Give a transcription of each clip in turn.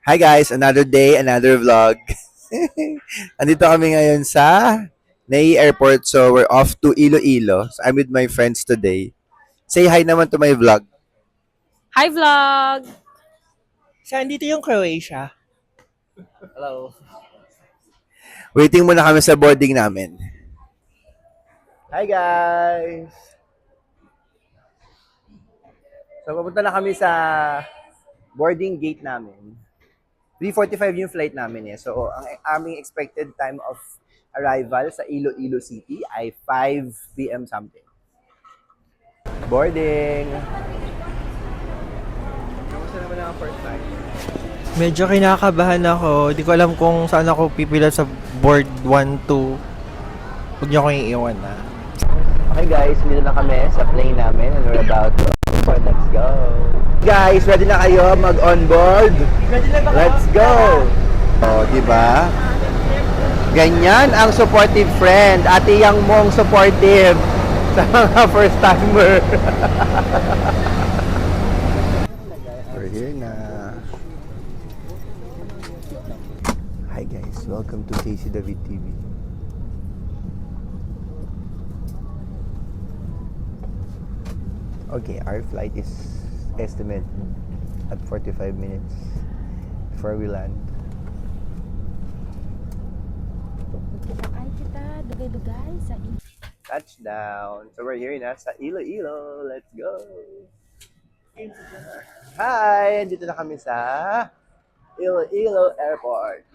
Hi guys, another day, another vlog. Andito kami ngayon sa Nai Airport, so we're off to Iloilo. So I'm with my friends today. Say hi naman to my vlog. Hi vlog! Saan dito yung Croatia? Hello. Waiting muna kami sa boarding namin. Hi guys! So papunta na kami sa boarding gate namin. 3:45 yung flight namin eh. So ang aming expected time of arrival sa Iloilo City ay 5 p.m. something. Boarding! Kamusta naman ang first time? Medyo kinakabahan ako. Hindi ko alam kung saan ako pipila sa board 1, 2. Huwag niyo akong iiwan na. Okay guys, dito na kami sa plane namin and we're about to so let's go. Guys, ready na kayo mag-on board? Let's go! Oh, di ba? Ganyan ang supportive friend. Ate Yang mong supportive sa mga first timer. We're here na. Hi guys, welcome to KC David TV. Okay, our flight is estimated at 45 minutes before we land. Ay kita, dugay-dugay sa Touchdown! So we're here na sa Iloilo. Let's go! Hi! Dito na kami sa Iloilo Airport.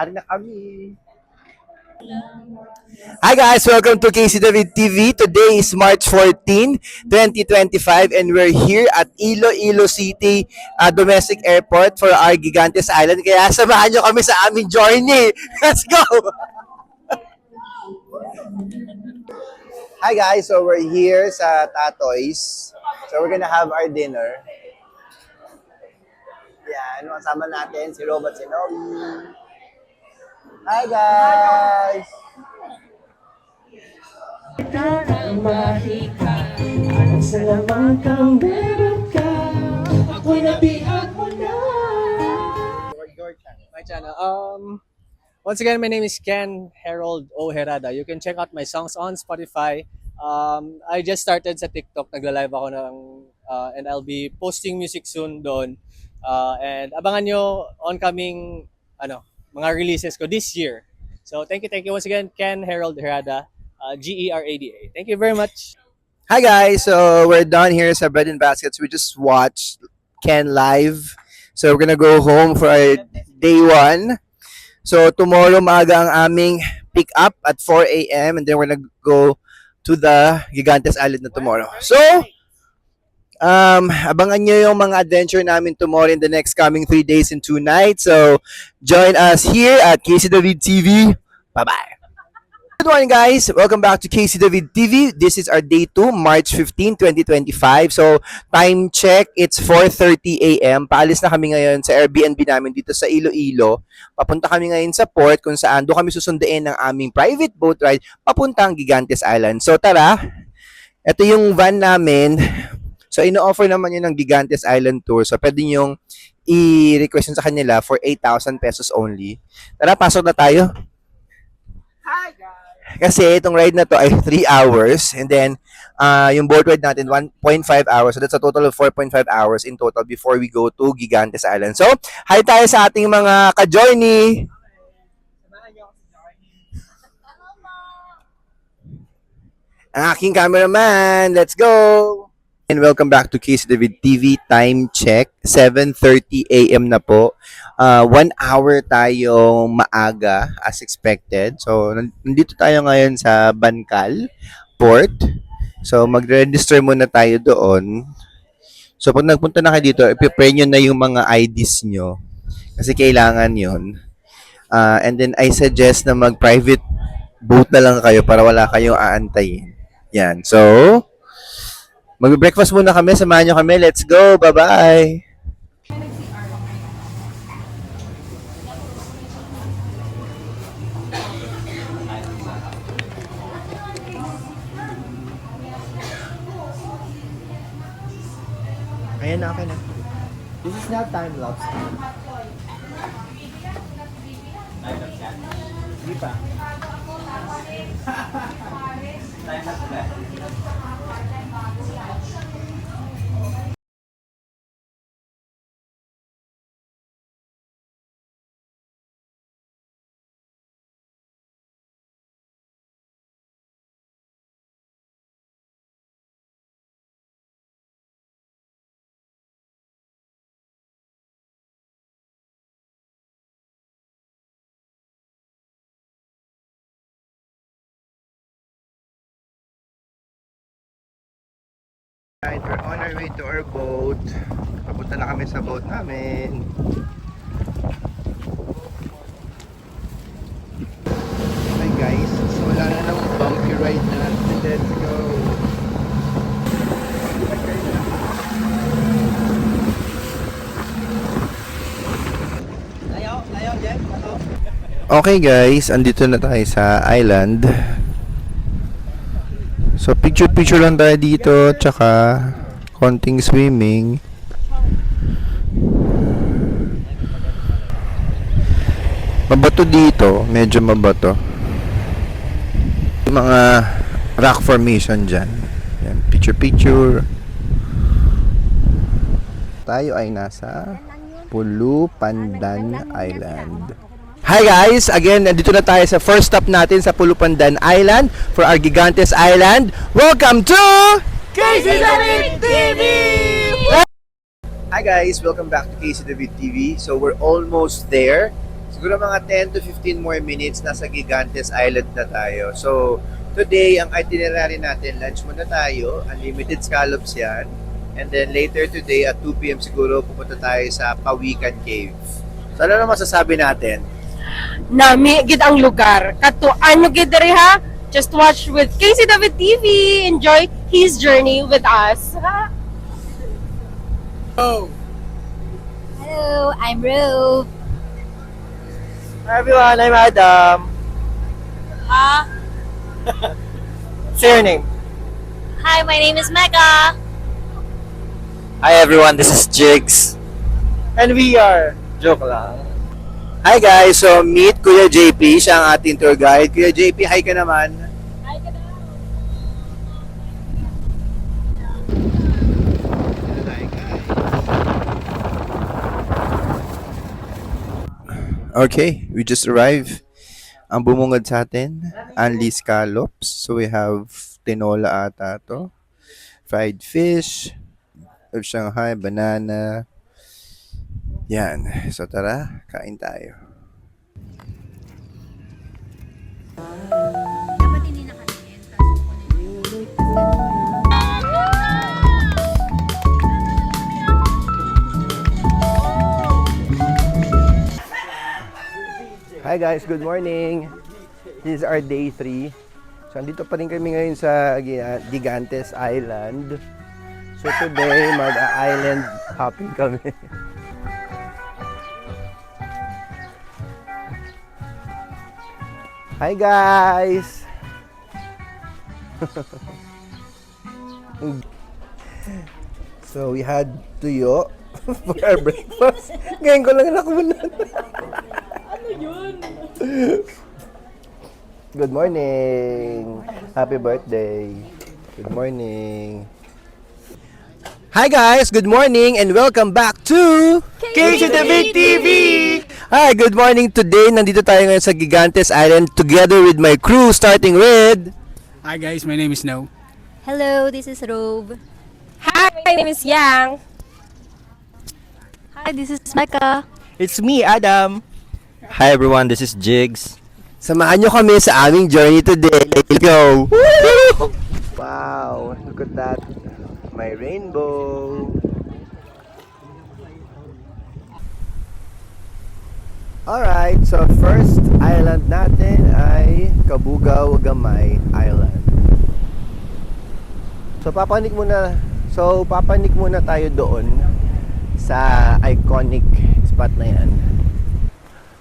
Ari na kami! Hi guys! Welcome to KC David TV. Today is March 14, 2025 and we're here at Iloilo City Domestic Airport for our Gigantes Island. Kaya samahan nyo kami sa aming journey. Let's go! Hi guys! So we're here sa Tatoy's. So we're gonna have our dinner. Yan, kasama natin si Robert Sinobi. Hi guys! Salamat kang meron ka. Ako'y nabihan mo na. My channel. Once again, my name is Ken Harold O. Herada. You can check out my songs on Spotify. I just started sa TikTok. Nagla-live ako and I'll be posting music soon doon. And abangan nyo oncoming mga releases ko this year. So thank you once again, Ken Harold Herada, Gerada. Thank you very much. Hi guys! So we're done here sa Bread and Baskets. We just watched Ken live. So we're gonna go home for our day 1. So tomorrow maaga ang aming pick up at 4 a.m. and then we're gonna go to the Gigantes Island na tomorrow. So, abangan nyo yung mga adventure namin tomorrow in the next coming 3 days and 2 nights. So, join us here at KC David TV. Bye-bye. Good morning guys! Welcome back to KC David TV. This is our day 2, March 15, 2025. So, time check, it's 4:30 a.m. Paalis na kami ngayon sa Airbnb namin dito sa Iloilo. Papunta kami ngayon sa port kung saan doon kami susunduin ng aming private boat ride papuntang Gigantes Island. So, tara! Ito yung van namin. So, ino-offer naman yun ng Gigantes Island Tour. So, pwede nyong i-request yun sa kanila for 8,000 pesos only. Tara, pasok na tayo. Kasi itong ride na to ay 3 hours and then yung boat ride natin 1.5 hours. So that's a total of 4.5 hours in total before we go to Gigantes Island. So, hi tayo sa ating mga ka-journey. Ang aking cameraman. Let's go! And welcome back to KC David TV. Time check, 7:30 a.m. na po. 1 hour tayong maaga as expected. So, nandito tayo ngayon sa Bankal Port. So, magre-register muna tayo doon. So, pag nagpunta na kayo dito, ipipray nyo na yung mga IDs nyo. Kasi kailangan yon. And then, I suggest na mag-private boat na lang kayo para wala kayong aantayin. Yan. So, mag-breakfast muna kami. Samahan nyo kami. Let's go. Bye-bye. Ayan na, okay na. This is not time lapse. Hindi pa. Time lapse ba? Right, we're on our way to our boat. Papunta na kami sa boat namin. Hi guys, so wala na ng bumpy ride na. Let's go! Okay guys, andito na tayo sa island. So picture lang tayo dito, tsaka konting swimming. Mabato dito, medyo mabato. Yung mga rock formation dyan. Yan, picture. Tayo ay nasa Pulupandan Island. Hi guys! Again, nandito na tayo sa first stop natin sa Pulupandan Island for our Gigantes Island. Welcome to Casey David TV! Hi guys! Welcome back to Casey David TV. So we're almost there. Siguro mga 10 to 15 more minutes nasa Gigantes Island na tayo. So today, ang itinerary natin, lunch muna tayo. Unlimited scallops yan. And then later today at 2 p.m. siguro pupunta tayo sa Pawikan Cave. So ano na masasabi natin? Nami gid ang lugar. Katuan nyo gid diri ha. Just watch with Casey David TV. Enjoy his journey with us. Oh! Hello, I'm Rove. Hi everyone, I'm Adam. Ha? Say your name. Hi, my name is Mecca. Hi everyone, this is Jigs. And we are... Joke lang. Hi guys! So meet Kuya JP, siya ang ating tour guide. Kuya JP, hi ka naman. Hi ka daw. Okay, we just arrived. Ang bumungad sa atin, Anli Scallops. So we have tinola ata to. Fried fish, of Shanghai, banana. Yan. So tara, kain tayo. Hi guys, good morning. This is our day 3. So andito pa rin kami ngayon sa Gigantes Island. So today, mag-island hopping kami. Hi guys! So we had tuyo for our breakfast. Ngayon ko lang nakunan. Ano yun? Good morning! Happy birthday! Good morning! Hi guys! Good morning and welcome back to Casey David TV! Hi! Good morning! Today, nandito tayo ngayon sa Gigantes Island together with my crew starting with... Hi guys, my name is No. Hello, this is Rove. Hi, my name is Yang. Hi, this is Mecca. It's me, Adam. Hi everyone, this is Jigs. Samahan nyo kami sa aming journey today. Let's go! Wow! Look at that! My rainbow! Alright, so first island natin ay Kabugao Gamay Island. So papanik muna tayo doon sa iconic spot na yan.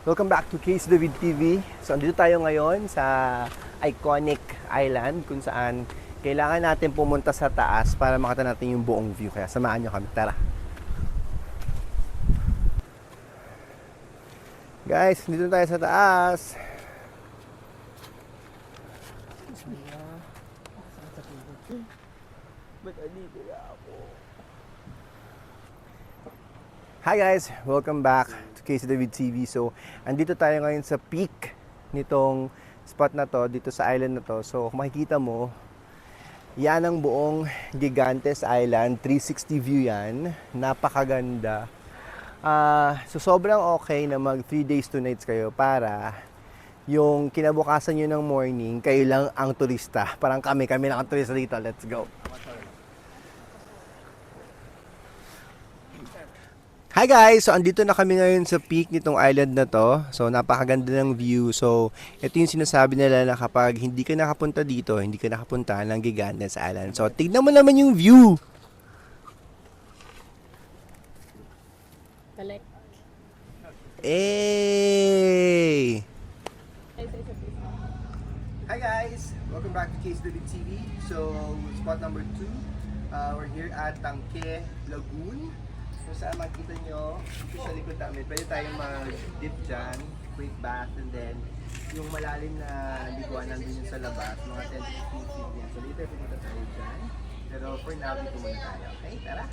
Welcome back to Casey David TV. So andito tayo ngayon sa iconic island kung saan kailangan natin pumunta sa taas para makita natin yung buong view. Kaya samahan nyo kami. Tara! Guys, dito tayo sa taas. Hi guys! Welcome back to Casey David TV. So, andito tayo ngayon sa peak nitong spot na to, dito sa island na to. So, kung makikita mo, yan ang buong Gigantes Island. 360 view yan. Napakaganda. So, sobrang okay na mag 3 days 2 nights kayo para yung kinabukasan nyo ng morning, kayo lang ang turista. Parang kami lang ang turista dito. Let's go! Hi guys! So, andito na kami ngayon sa peak nitong island na to. So, napakaganda ng view. So, ito yung sinasabi nila na kapag hindi ka nakapunta dito, hindi ka nakapunta ng Gigantes Island. So, tignan mo naman yung view! Hey! Hi guys! Welcome back to Case David TV. So, spot number 2. We're here at Tangke Lagoon. So saan makikita nyo, ito sa likod namin, pwede tayong mag-dip dyan, quick bath, and then yung malalim na liguan nandun yung sa labas, mga 10 to 15 feet yan. So later pumunta tayo dyan. Pero for now, dito muna tayo. Okay, tara!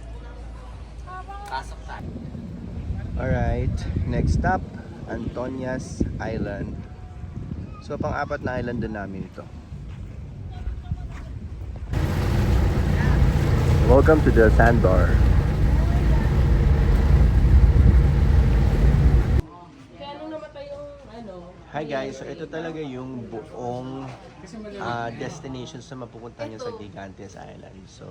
Pasok tayo. Alright, next stop, Antonias Island. So pang-apat na island din namin ito. Welcome to the sandbar. Hi guys, so ito talaga yung buong destinations na mapupunta nyo sa Gigantes Island. So,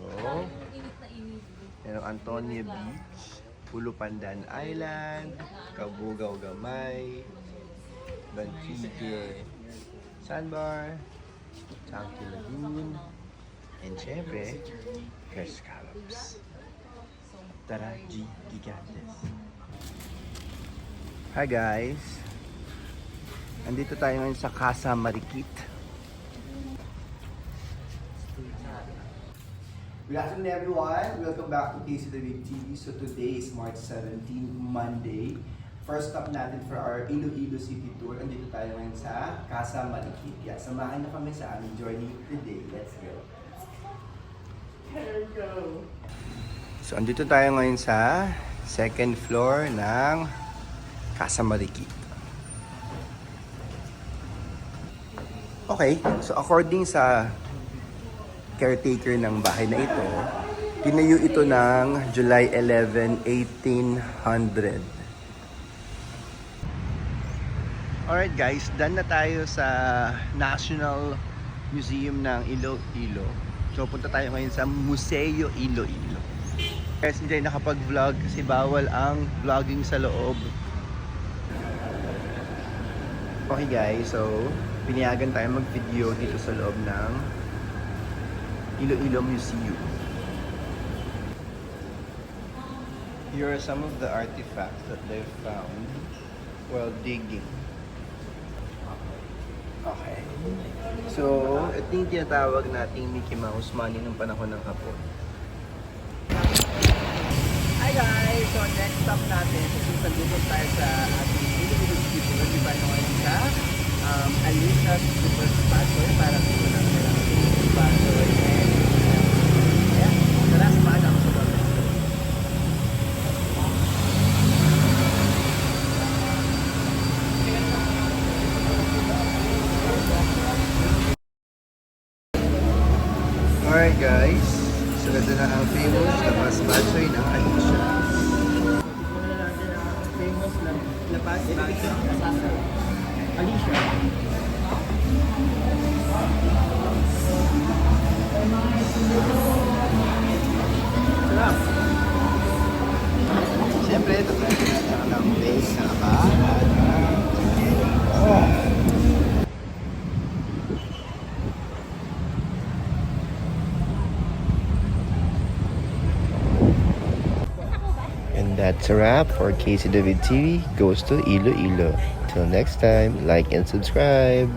merong Antonia Beach, Pulupandan Island, Cabugao Gamay, Banchique, Sandbar, Tangke Lagoon, and syempre, Fresh Scallops. Tara, Gigantes. Hi guys! Andito tayo ngayon sa Casa Marikit. Good afternoon everyone. Welcome back to Casey David TV. So today is March 17, Monday. First stop natin for our Iloilo City Tour. Andito tayo ngayon sa Casa Marikit. Yeah, samahan niyo kami sa aming journey today. Let's go. Let's go. So andito tayo ngayon sa second floor ng Casa Marikit. Okay, so according sa caretaker ng bahay na ito, tinayo ito ng July 11, 1800. Alright guys, done na tayo sa National Museum ng Iloilo. So punta tayo ngayon sa Museo Iloilo. Guys, hindi tayo nakapag-vlog kasi bawal ang vlogging sa loob. Okay guys, so pinayagan tayo mag-video dito sa loob ng Iloilo Museum. Here are some of the artifacts that they've found while digging. Okay. So, ito yung tinatawag nating Mickey Mouse money ng panahon ng Hapon. Hi guys! So, next stop natin, susundin tayo sa ating Iloilo Museum. Di ba naman sa Alicia's Super Sponsor para sa mga sponsor. And ayan, tara, samahan ako sa baba. Alright guys, so ito na ang famous na sponsor ng Alicia's. Tignan natin ang famous na labas sponsor. Alicia. Sarap. Siyempre, ito ang base na ka. And that's a wrap for Casey David TV Goes to Iloilo. Till next time, like and subscribe.